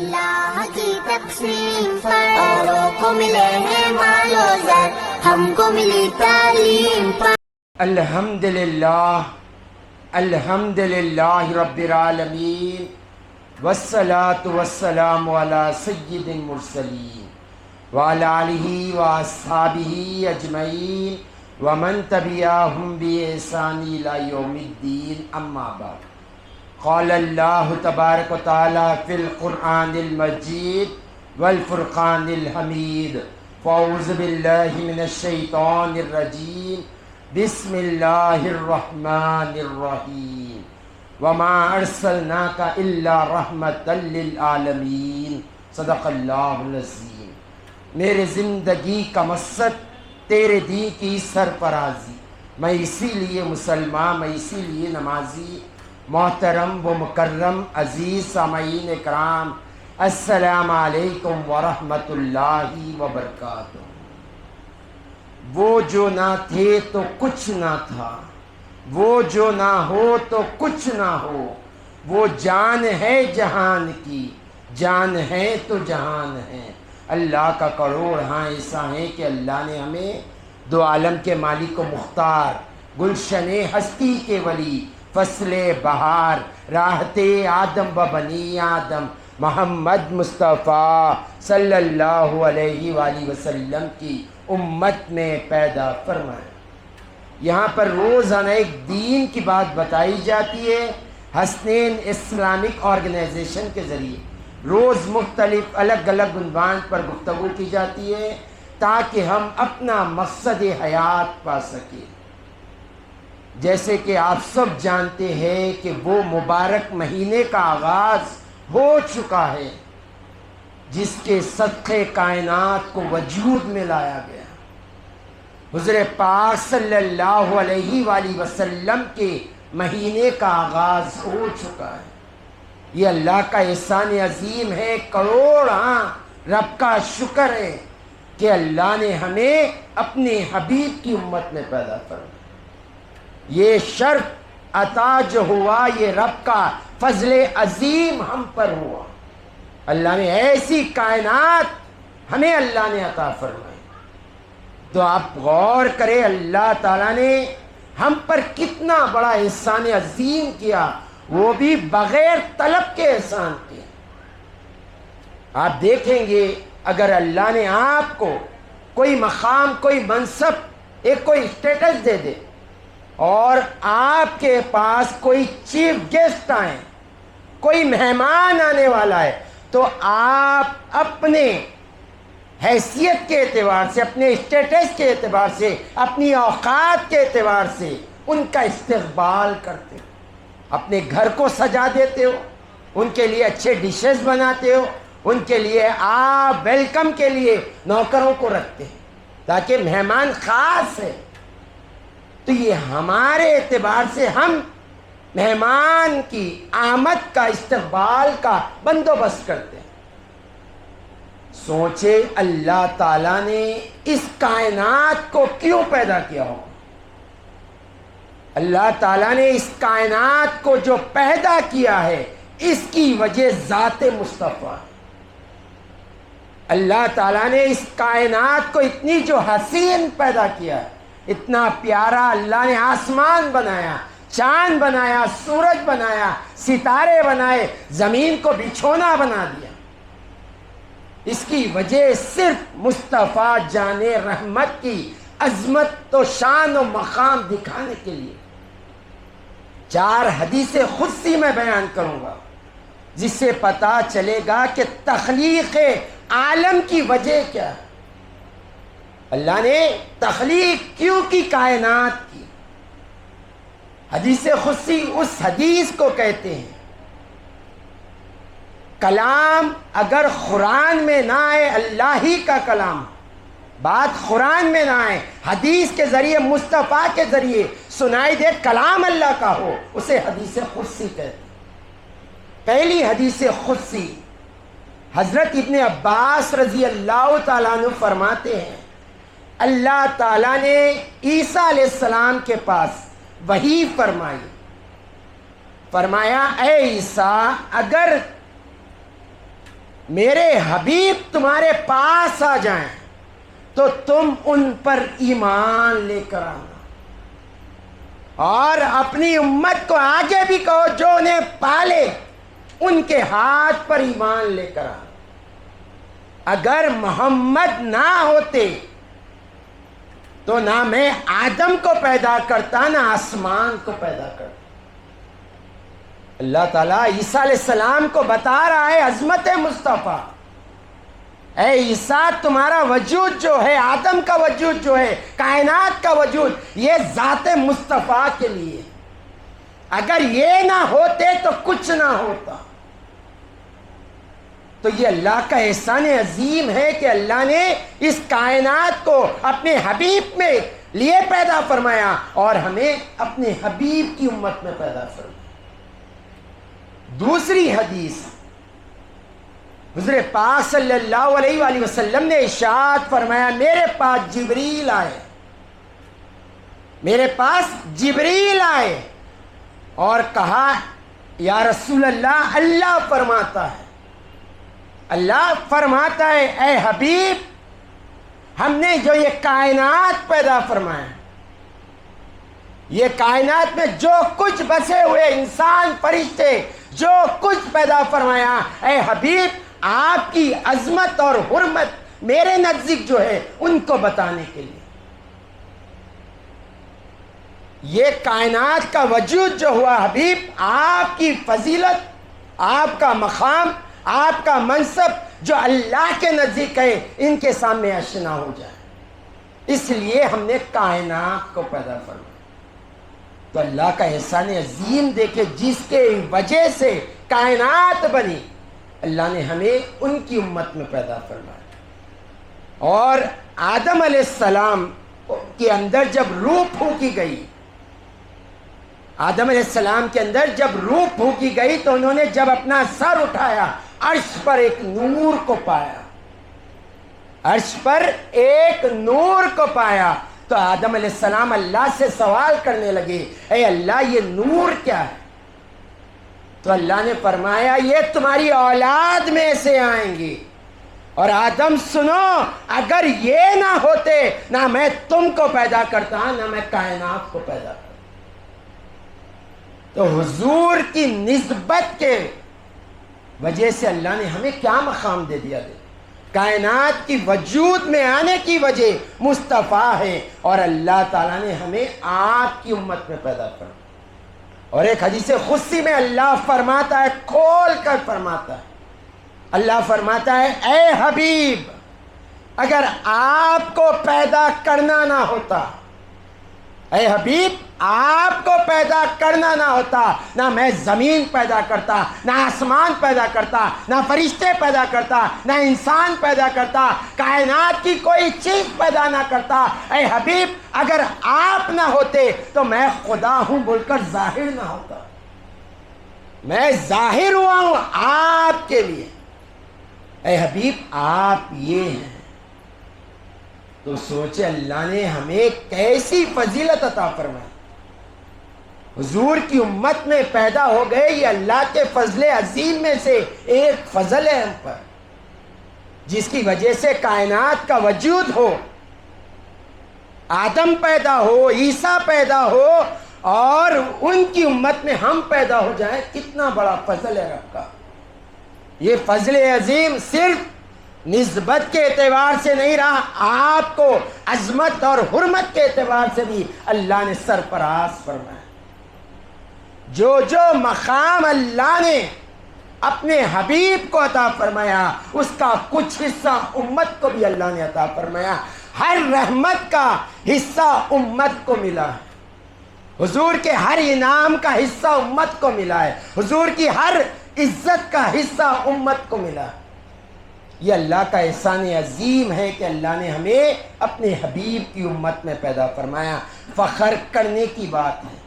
اللہ کی تقسیم پر اوروں کو ملے ہیں مال و زر، ہم کو ملی تعلیم پر۔ الحمدللہ رب العالمین والصلاة والسلام علی سید المرسلین وعلی آلہ واصحابہ اجمعین ومن تبعہم بإحسان الی یوم الدین، اما بعد۔ قال اللہ تبارک و تعالی فی القرآن المجید والفرقان الحمید، فاعوذ باللہ من الشیطان الرجیم، بسم اللہ الرحمن الرحیم، وما ارسلناک الا رحمتا للعالمین، صدق اللہ العظیم۔ میرے زندگی کا مقصد تیرے دین کی سرفرازی، میں اسی لیے مسلمان، میں اسی لیے نمازی۔ محترم و مکرم عزیز سامعین اکرام، السلام علیکم ورحمۃ اللہ وبرکاتہ۔ وہ جو نہ تھے تو کچھ نہ تھا، وہ جو نہ ہو تو کچھ نہ ہو، وہ جان ہے جہان کی، جان ہے تو جہان ہے۔ اللہ کا کروڑ ہاں ایسا ہے کہ اللہ نے ہمیں دو عالم کے مالک و مختار، گلشن ہستی کے ولی، فصل بہار، راحت آدم و بنی آدم، محمد مصطفیٰ صلی اللہ علیہ وآلہ وسلم کی امت میں پیدا فرمائے۔ یہاں پر روزانہ ایک دین کی بات بتائی جاتی ہے، حسنین اسلامک آرگنائزیشن کے ذریعے روز مختلف الگ الگ عنوان پر گفتگو کی جاتی ہے تاکہ ہم اپنا مقصد حیات پا سکیں۔ جیسے کہ آپ سب جانتے ہیں کہ وہ مبارک مہینے کا آغاز ہو چکا ہے جس کے صدقے کائنات کو وجود میں لایا گیا۔ حضور پاک صلی اللہ علیہ وآلہ وسلم کے مہینے کا آغاز ہو چکا ہے۔ یہ اللہ کا احسان عظیم ہے، کروڑ ہاں رب کا شکر ہے کہ اللہ نے ہمیں اپنے حبیب کی امت میں پیدا فرمایا۔ یہ شرف عطا جو ہوا یہ رب کا فضل عظیم ہم پر ہوا۔ اللہ نے ایسی کائنات ہمیں اللہ نے عطا فرمائی۔ تو آپ غور کریں اللہ تعالیٰ نے ہم پر کتنا بڑا احسان عظیم کیا، وہ بھی بغیر طلب کے احسان کیا۔ آپ دیکھیں گے اگر اللہ نے آپ کو کوئی مقام، کوئی منصب، ایک کوئی اسٹیٹس دے دے اور آپ کے پاس کوئی چیف گیسٹ آئیں، کوئی مہمان آنے والا ہے، تو آپ اپنے حیثیت کے اعتبار سے، اپنے اسٹیٹس کے اعتبار سے، اپنی اوقات کے اعتبار سے ان کا استقبال کرتے ہو، اپنے گھر کو سجا دیتے ہو، ان کے لیے اچھے ڈشز بناتے ہو، ان کے لیے آپ ویلکم کے لیے نوکروں کو رکھتے ہیں تاکہ مہمان خاص ہے۔ تو یہ ہمارے اعتبار سے ہم مہمان کی آمد کا، استقبال کا بندوبست کرتے ہیں۔ سوچے اللہ تعالیٰ نے اس کائنات کو کیوں پیدا کیا ہو؟ اللہ تعالیٰ نے اس کائنات کو جو پیدا کیا ہے اس کی وجہ ذات مصطفیٰ۔ اللہ تعالیٰ نے اس کائنات کو اتنی جو حسین پیدا کیا ہے، اتنا پیارا اللہ نے آسمان بنایا، چاند بنایا، سورج بنایا، ستارے بنائے، زمین کو بچھونا بنا دیا۔ اس کی وجہ صرف مصطفیٰ جان رحمت کی عظمت و شان و مقام دکھانے کے لیے۔ 4 حدیث قدسی میں بیان کروں گا جس سے پتہ چلے گا کہ تخلیق عالم کی وجہ کیا ہے، اللہ نے تخلیق کیوں کی کائنات کی۔ حدیث قدسی اس حدیث کو کہتے ہیں کلام اگر قرآن میں نہ آئے، اللہ ہی کا کلام، بات قرآن میں نہ آئے، حدیث کے ذریعے، مصطفیٰ کے ذریعے سنائی دے، کلام اللہ کا ہو، اسے حدیث قدسی کہتے ہیں۔ پہلی حدیث قدسی حضرت ابن عباس رضی اللہ تعالیٰ عنہ فرماتے ہیں اللہ تعالیٰ نے عیسیٰ علیہ السلام کے پاس وحی فرمائی، فرمایا اے عیسیٰ اگر میرے حبیب تمہارے پاس آ جائیں تو تم ان پر ایمان لے کر آنا، اور اپنی امت کو آگے بھی کہو جو انہیں پالے ان کے ہاتھ پر ایمان لے کر آنا۔ اگر محمد نہ ہوتے تو نہ میں آدم کو پیدا کرتا نہ آسمان کو پیدا کرتا۔ اللہ تعالیٰ عیسیٰ علیہ السلام کو بتا رہا ہے عظمت مصطفیٰ، اے عیسیٰ تمہارا وجود جو ہے، آدم کا وجود جو ہے، کائنات کا وجود، یہ ذات مصطفیٰ کے لیے، اگر یہ نہ ہوتے تو کچھ نہ ہوتا۔ تو یہ اللہ کا احسان عظیم ہے کہ اللہ نے اس کائنات کو اپنے حبیب میں لیے پیدا فرمایا اور ہمیں اپنے حبیب کی امت میں پیدا فرمایا۔ دوسری حدیث، حضور پاک صلی اللہ علیہ وآلہ وسلم نے ارشاد فرمایا، میرے پاس جبریل آئے، میرے پاس جبریل آئے اور کہا یا رسول اللہ، اللہ فرماتا ہے، اللہ فرماتا ہے اے حبیب، ہم نے جو یہ کائنات پیدا فرمایا، یہ کائنات میں جو کچھ بسے ہوئے انسان فرشتے جو کچھ پیدا فرمایا، اے حبیب آپ کی عظمت اور حرمت میرے نزدیک جو ہے ان کو بتانے کے لیے۔ یہ کائنات کا وجود جو ہوا حبیب، آپ کی فضیلت، آپ کا مقام، آپ کا منصب جو اللہ کے نزدیک ہے ان کے سامنے آشنا ہو جائے، اس لیے ہم نے کائنات کو پیدا فرمایا۔ تو اللہ کا احسان عظیم دیکھے، جس کے وجہ سے کائنات بنی، اللہ نے ہمیں ان کی امت میں پیدا فرمایا۔ اور آدم علیہ السلام کے اندر جب روح پھونکی گئی، آدم علیہ السلام کے اندر جب روح پھونکی گئی تو انہوں نے جب اپنا سر اٹھایا، عرش پر ایک نور کو پایا، عرش پر ایک نور کو پایا۔ تو آدم علیہ السلام اللہ سے سوال کرنے لگے، اے اللہ یہ نور کیا ہے؟ تو اللہ نے فرمایا یہ تمہاری اولاد میں سے آئیں گے، اور آدم سنو، اگر یہ نہ ہوتے نہ میں تم کو پیدا کرتا نہ میں کائنات کو پیدا کرتا۔ تو حضور کی نسبت کے وجہ سے اللہ نے ہمیں کیا مقام دے دیا، کائنات کی وجود میں آنے کی وجہ مصطفیٰ ہے، اور اللہ تعالیٰ نے ہمیں آپ کی امت میں پیدا کیا۔ اور ایک حدیث قدسی میں اللہ فرماتا ہے، کھول کر فرماتا ہے، اللہ فرماتا ہے اے حبیب، اگر آپ کو پیدا کرنا نہ ہوتا، اے حبیب آپ کو پیدا کرنا نہ ہوتا، نہ میں زمین پیدا کرتا، نہ آسمان پیدا کرتا، نہ فرشتے پیدا کرتا، نہ انسان پیدا کرتا، کائنات کی کوئی چیز پیدا نہ کرتا۔ اے حبیب اگر آپ نہ ہوتے تو میں خدا ہوں بول کر ظاہر نہ ہوتا، میں ظاہر ہوا ہوں آپ کے لیے۔ اے حبیب آپ یہ ہیں۔ تو سوچے اللہ نے ہمیں کیسی فضیلت عطا فرمائی، حضور کی امت میں پیدا ہو گئے، یہ اللہ کے فضل عظیم میں سے ایک فضل ہے ہم پر، جس کی وجہ سے کائنات کا وجود ہو، آدم پیدا ہو، عیسیٰ پیدا ہو، اور ان کی امت میں ہم پیدا ہو جائیں، کتنا بڑا فضل ہے رب کا۔ یہ فضل عظیم صرف نسبت کے اعتبار سے نہیں رہا، آپ کو عظمت اور حرمت کے اعتبار سے بھی اللہ نے سرفراز فرمایا۔ جو جو مقام اللہ نے اپنے حبیب کو عطا فرمایا، اس کا کچھ حصہ امت کو بھی اللہ نے عطا فرمایا۔ ہر رحمت کا حصہ امت کو ملا ہے، حضور کے ہر انعام کا حصہ امت کو ملا ہے، حضور کی ہر عزت کا حصہ امت کو ملا ہے۔ یہ اللہ کا احسان عظیم ہے کہ اللہ نے ہمیں اپنے حبیب کی امت میں پیدا فرمایا۔ فخر کرنے کی بات ہے،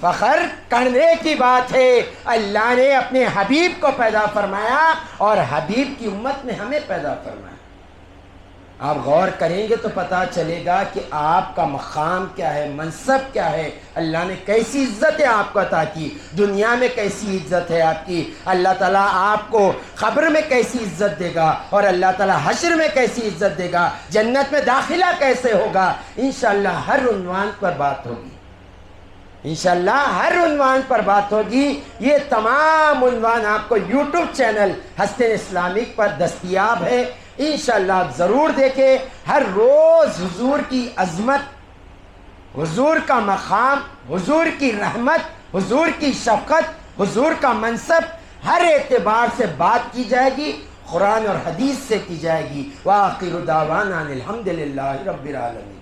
فخر کرنے کی بات ہے، اللہ نے اپنے حبیب کو پیدا فرمایا اور حبیب کی امت میں ہمیں پیدا فرمایا۔ آپ غور کریں گے تو پتہ چلے گا کہ آپ کا مقام کیا ہے، منصب کیا ہے، اللہ نے کیسی عزت ہے آپ کو عطا کی، دنیا میں کیسی عزت ہے آپ کی، اللہ تعالیٰ آپ کو قبر میں کیسی عزت دے گا، اور اللہ تعالیٰ حشر میں کیسی عزت دے گا، جنت میں داخلہ کیسے ہوگا، انشاءاللہ ہر عنوان پر بات ہوگی، انشاءاللہ ہر عنوان پر بات ہوگی۔ یہ تمام عنوان آپ کو یوٹیوب چینل حسن اسلامک پر دستیاب ہے، انشاءاللہ آپ ضرور دیکھیں۔ ہر روز حضور کی عظمت، حضور کا مقام، حضور کی رحمت، حضور کی شفقت، حضور کا منصب، ہر اعتبار سے بات کی جائے گی، قرآن اور حدیث سے کی جائے گی۔ وآخر دعوانا الحمدللہ رب العالمین۔